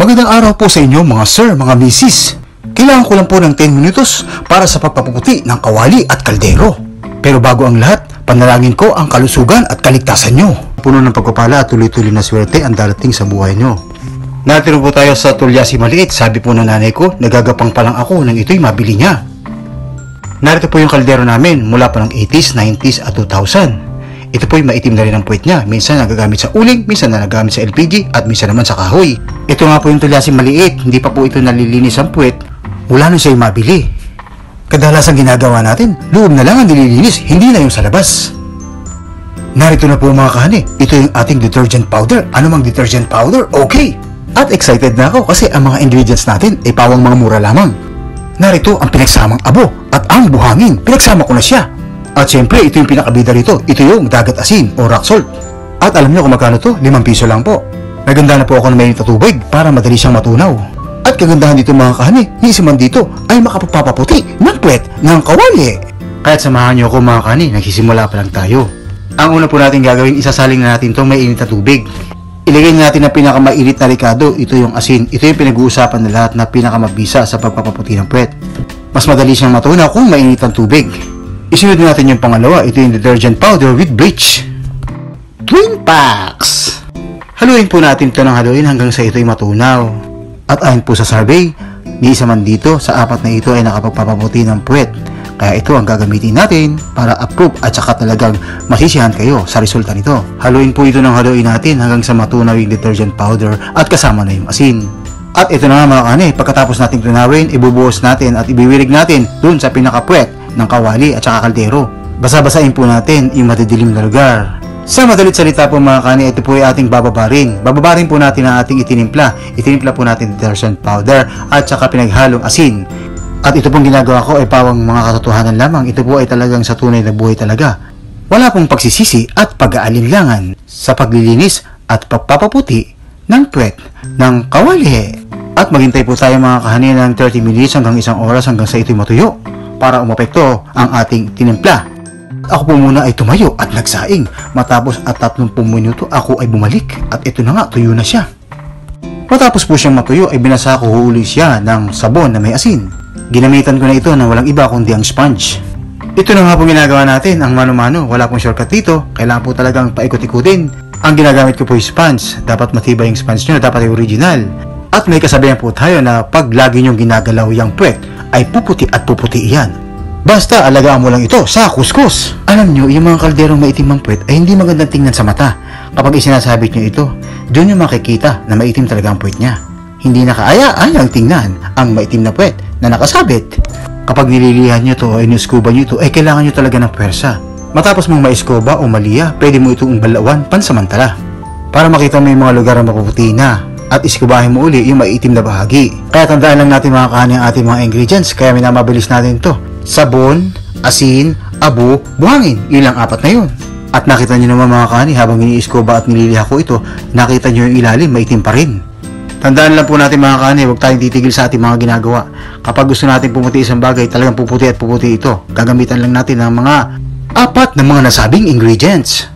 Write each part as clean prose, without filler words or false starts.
Magandang araw po sa inyo mga sir, mga misis. Kailangan ko lang po ng 10 minutos para sa pagpapaputi ng kawali at kaldero. Pero bago ang lahat, panalangin ko ang kalusugan at kaligtasan nyo. Puno ng pagpapala at tuloy-tuloy na swerte ang darating sa buhay nyo. Natiro po tayo sa tulyasi maliit. Sabi po ng nanay ko, nagagapang pa lang ako nang ito'y mabili niya. Narito po yung kaldero namin mula pa ng 80s, 90s at 2000. Ito po'y maitim na rin ang puwet niya. Minsan nagagamit sa uling, minsan na nagagamit sa LPG, at minsan naman sa kahoy. Ito nga po yung tulyasi maliit. Hindi pa po ito nalilinis ang puwet mula nung siya'y mabili. Kadalasan ginagawa natin, loob na lang ang nililinis, hindi na yung sa labas. Narito na po mga kahani. Ito yung ating detergent powder. Ano mang detergent powder? Okay! At excited na ako kasi ang mga ingredients natin ay pawang mga mura lamang. Narito ang pinagsamang abo at ang buhangin. Pinagsama ko na siya. At syempre, ito yung pinakabida rito. Ito yung dagat asin o rock salt. At alam niyo kung magkano to? 5 piso lang po. Naganda na po ako ng mainit na tubig para madali siyang matunaw. At kagandahan dito mga kahani, ni isiman dito ay makapagpapaputi ng puwet ng kawali. Kaya't samahan niyo ako mga kahani, nagsisimula pa lang tayo. Ang una po natin gagawin, isasaling na natin itong mainit na tubig. Ilagay natin ang pinakamainit na ricado, ito yung asin. Ito yung pinag-uusapan na lahat na pinakamabisa sa pagpapaputi ng puwet. Mas madali siyang matunaw kung mainit ang tubig. Isunod natin yung pangalawa, ito yung detergent powder with bleach. Twin Packs! Haluin po natin ito ng haluin hanggang sa ito'y matunaw. At ayon po sa survey, ni isa man dito sa 4 na ito ay nakapagpapaputi ng puwet. Kaya ito ang gagamitin natin para approve at saka talagang masisiyahan kayo sa resulta nito. Haluin po ito ng haluin natin hanggang sa matunaw yung detergent powder at kasama na yung asin. At ito na nga mga kane, pagkatapos natin tunawin, ibubuhos natin at ibiwirig natin dun sa pinakapuwet ng kawali at saka kaldero. Basa-basain po natin yung madidilim na lugar. Sa madalit salita po mga kani, ito po ay ating bababarin. Bababarin po natin ang ating itinimpla. Itinimpla po natin detergent powder at saka pinaghalong asin. At ito pong ginagawa ko ay pawang mga katotohanan lamang. Ito po ay talagang sa tunay na buhay talaga. Wala pong pagsisisi at pag-aalinlangan sa paglilinis at pagpapaputi ng puwet ng kawali. At maghintay po tayo mga kahani ng 30 minutes hanggang 1 oras hanggang sa ito'y matuyo para umapekto ang ating tinimpla. Ako po muna ay tumayo at nagsaing. Matapos at 30 minuto ako ay bumalik at ito na nga, tuyo na siya. Matapos po siyang matuyo ay binasa ko uli siya ng sabon na may asin. Ginamitan ko na ito na walang iba kundi ang sponge. Ito na nga po ginagawa natin, ang mano-mano. Wala pong shortcut dito. Kailangan po talagang paikot-ikutin. Ang ginagamit ko po yung sponge. Dapat matibay yung sponge nyo, dapat yung original. At may kasabihan po tayo na pag lagi nyong ginagalaw yung puwet, ay puputi at puputi iyan. Basta alagaan mo lang ito sa kuskus. Alam nyo, yung mga kalderong maitim ang puwet ay hindi magandang tingnan sa mata. Kapag isinasabit nyo ito, doon nyo makikita na maitim talaga ang puwet niya. Hindi nakaaya-ayang tingnan ang maitim na puwet na nakasabit. Kapag nililihan nyo ito o iniskuba nyo ito, ay kailangan nyo talaga ng pwersa. Matapos mong maiskuba o maliya, pwede mo itong balawan pansamantala. Para makita mo yung mga lugar na mapuputi na. At iskubahin mo uli yung maitim na bahagi. Kaya tandaan lang natin mga kahani ang ating mga ingredients. Kaya minamabilis natin ito. Sabon, asin, abo, buhangin. Yun lang 4 na yun. At nakita nyo naman mga kahani, habang iniiskuba at nililiha ko ito, nakita nyo yung ilalim, maitim pa rin. Tandaan lang po natin mga kahani, huwag tayong titigil sa ating mga ginagawa. Kapag gusto natin pumuti isang bagay, talagang puputi at puputi ito. Gagamitan lang natin ng mga 4 na mga nasabing ingredients.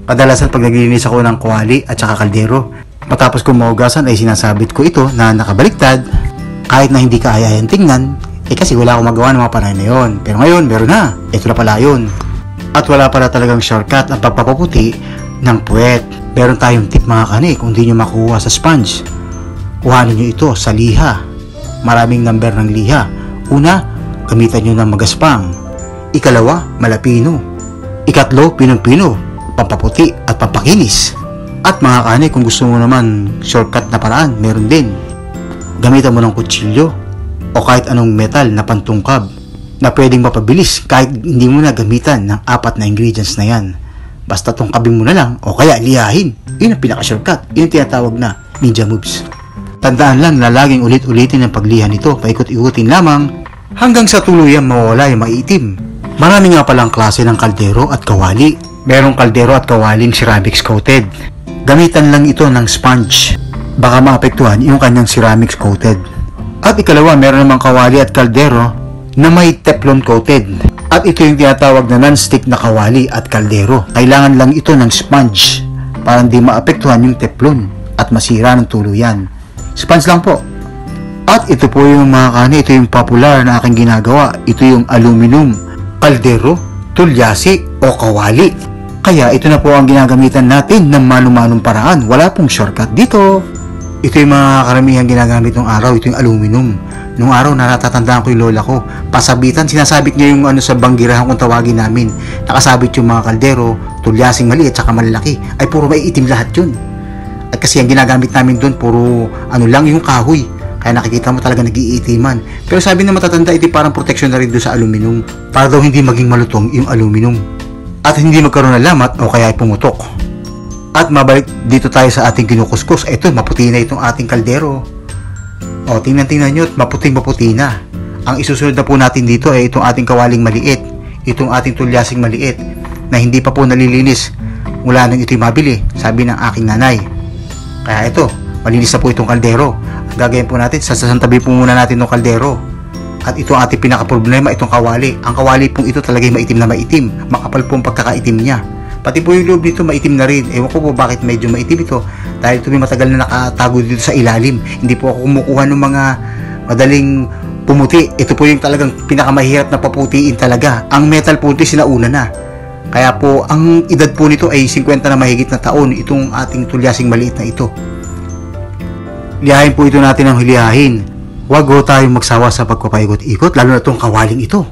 Kadalasan pag naglilinis ako ng kawali at saka kaldero, matapos kong mahugasan ay sinasabit ko ito na nakabaliktad kahit na hindi kaayayan tingnan kasi wala akong magawa ng mga panahon na yun. Pero ngayon, meron na. Ito na pala yun. At wala pala talagang shortcut ang pagpapaputi ng puwet. Meron tayong tip mga kani kung di nyo makuha sa sponge. Kuhanin nyo ito sa liha. Maraming number ng liha. Una, gamitan nyo ng magaspang. Ikalawa, malapino. Ikatlo, pinong-pino. Pampaputi at pampakinis. At mga kani, kung gusto mo naman shortcut na paraan, meron din. Gamitan mo ng kutsilyo o kahit anong metal na pantungkab na pwedeng mapabilis kahit hindi mo na gamitan ng 4 na ingredients na yan. Basta tungkabin mo na lang o kaya liyahin. Yun ang pinaka-shortcut. Yun ang tinatawag na ninja moves. Tandaan lang na laging ulit-ulitin ang pagliha nito, paikot-ikutin lamang hanggang sa tuluyan mawala yung maitim. Marami nga palang klase ng kaldero at kawali. Merong kaldero at kawaling ceramics coated. Gamitan lang ito ng sponge. Baka maapektuhan yung kanyang ceramics coated. At ikalawa, meron namang kawali at kaldero na may teflon coated. At ito yung tinatawag na non-stick na kawali at kaldero. Kailangan lang ito ng sponge para hindi maapektuhan yung teflon at masira ng tuluyan. Sponge lang po. At ito po yung mga kani, ito yung popular na aking ginagawa. Ito yung aluminum, kaldero, tulyasi o kawali. Kaya ito na po ang ginagamitan natin ng mano-manong paraan. Wala pong shortcut dito. Ito yung mga karamihan ginagamit ng araw. Ito yung aluminum. Nung araw, natatandaan ko yung lola ko. Pasabitan, sinasabit niya yung sa banggirahan kung tawagin namin. Nakasabit yung mga kaldero, tulyasing maliit at saka malalaki. Ay puro may itim lahat yun. At kasi ang ginagamit namin doon, puro lang yung kahoy. Kaya nakikita mo talaga nag-iitiman. Pero sabi na matatanda, ito parang protection na rin doon sa aluminum. Para daw hindi maging malutong yung aluminum. At hindi magkaroon ng lamat o kaya ay pumutok. At mabalik dito tayo sa ating kinukuskus. Ito, maputi na itong ating kaldero. O, tingnan nyo, maputing-maputi na. Ang isusunod na po natin dito ay itong ating kawaling maliit. Itong ating tulyasing maliit na hindi pa po nalilinis mula nang ito'y mabili, sabi ng aking nanay. Kaya ito, malinis na po itong kaldero. Ang gagawin po natin, sasantabi po muna natin itong kaldero. At ito ang ating pinaka-problema, itong kawali. Ang kawali pong ito talaga maitim na maitim. Makapal po ang pagkakaitim niya. Pati po yung loob nito maitim na rin. Ewan ko po bakit medyo maitim ito. Dahil ito may matagal na nakatago dito sa ilalim. Hindi po ako kumukuha ng mga madaling pumuti. Ito po yung talagang pinakamahirap na paputiin talaga. Ang metal po ito sinauna na. Kaya po, ang edad po nito ay 50 na mahigit na taon. Itong ating tulyasing maliit na ito. Lihahin po ito natin ang hilihahin. Huwag ho tayong magsawa sa pagpapaikot-ikot, lalo na itong kawaling ito.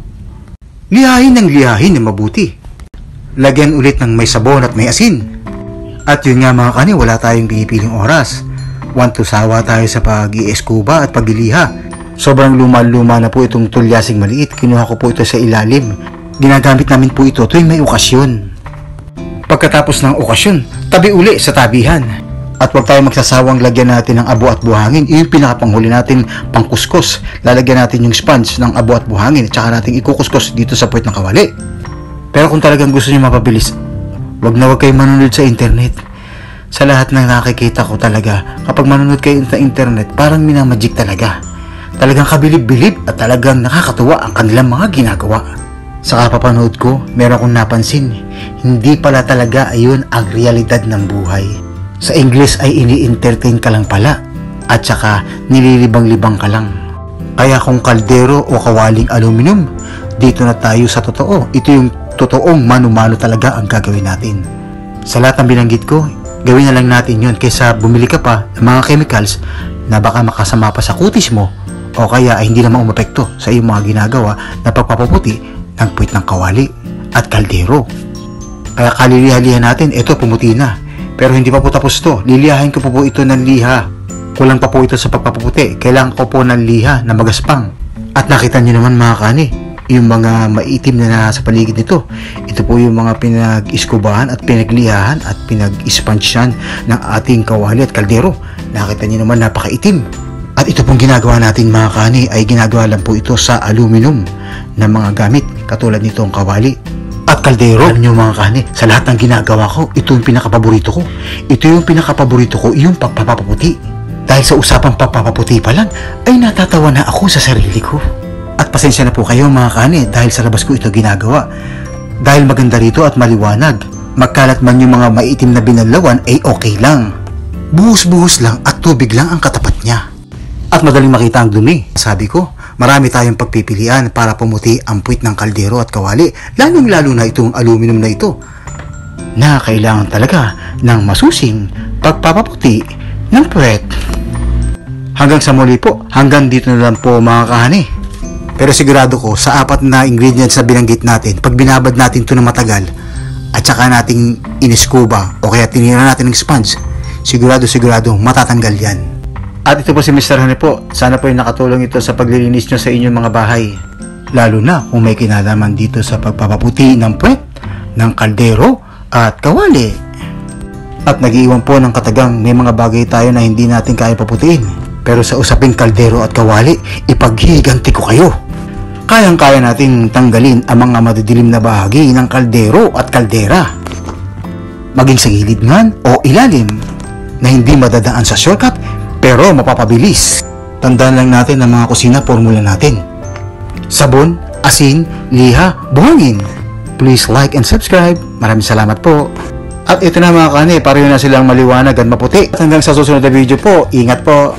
Lihahin ng lihahin na mabuti. Lagyan ulit ng may sabon at may asin. At yun nga mga kani, wala tayong pinipiling oras. Want to sawa tayo sa pag-i-eskuba at pagliliha. Sobrang luma-luma na po itong tulyasing maliit. Kinuha ko po ito sa ilalim. Ginagamit namin po ito tuwing may okasyon. Pagkatapos ng okasyon, tabi uli sa tabihan. At huwag tayo magsasawang lagyan natin ng abo at buhangin. Yung pinakapanghuli natin pangkuskus. Lalagyan natin yung sponge ng abo at buhangin at saka natin ikukuskus dito sa puwet ng kawali. Pero kung talagang gusto nyo mapabilis, huwag kayong manunod sa internet. Sa lahat ng nakikita ko talaga, kapag manunod kayo sa internet, parang minamagic talaga. Talagang kabilib-bilib at talagang nakakatuwa ang kanilang mga ginagawa. Sa kapapanood ko, meron akong napansin, hindi pala talaga ayun ang realidad ng buhay. Sa English ay ini-entertain ka lang pala at saka nililibang-libang ka lang. Kaya kung kaldero o kawaling aluminum, dito na tayo sa totoo. Ito yung totoong mano-mano talaga ang gagawin natin. Sa lahat ng binanggit ko, gawin na lang natin yun kaysa bumili ka pa ng mga chemicals na baka makasama pa sa kutis mo o kaya ay hindi naman umapekto sa iyong mga ginagawa na pagpapaputi ng puwit ng kawali at kaldero. Kaya kaliliha-liha natin, ito pumuti na. Pero hindi pa po tapos to. Lilihahin ko po ito ng liha. Kulang pa po ito sa pagpapaputi. Kailangan ko po ng liha na magaspang. At nakita nyo naman mga kani, yung mga maitim na nasa paligid nito. Ito po yung mga pinag-iskubahan at pinaglihahan at pinag-ispansyan ng ating kawali at kaldero. Nakita nyo naman napakaitim. At ito pong ginagawa natin mga kani ay ginagawa lang po ito sa aluminum na mga gamit katulad nitong kawali at kaldero. Alam nyo mga kani, sa lahat ng ginagawa ko, ito yung pinakapaborito ko. Ito yung pinakapaborito ko, yung pagpapaputi. Dahil sa usapang pagpapaputi pa lang, ay natatawa na ako sa sarili ko. At pasensya na po kayo mga kani, dahil sa labas ko ito ginagawa. Dahil maganda rito at maliwanag. Magkalat man yung mga maitim na binalawan, ay okay lang. Buhos-buhos lang at tubig lang ang katapat niya. At madaling makita ang dumi. Sabi ko, marami tayong pagpipilian para pumuti ang puwit ng kaldero at kawali, lalong-lalo na itong aluminum na ito, na kailangan talaga ng masusing pagpapaputi ng puwet. Hanggang sa muli po, hanggang dito na lang po mga kahani. Pero sigurado ko, sa 4 na ingredients na binanggit natin, pag binabad natin ito na matagal, at saka nating iniskuba o kaya tinira natin ng sponge, sigurado matatanggal yan. At ito po si Mr. Honey po. Sana po ay nakatulong ito sa paglilinis nyo sa inyong mga bahay. Lalo na kung may kinalaman dito sa pagpapaputi ng puwet, ng kaldero at kawali. At nag-iwan po ng katagang may mga bagay tayo na hindi natin kaya paputiin. Pero sa usaping kaldero at kawali, ipaghihiganti ko kayo. Kayang-kaya nating tanggalin ang mga madidilim na bahagi ng kaldero at kaldera. Maging sa gilid man o ilalim na hindi madadaan sa shortcut pero mapapabilis. Tandaan lang natin ang mga kusina formula natin. Sabon, asin, liha, buhangin. Please like and subscribe. Maraming salamat po. At ito na mga kani, pareho na silang maliwanag at maputi. At hanggang sa susunod na video po, ingat po.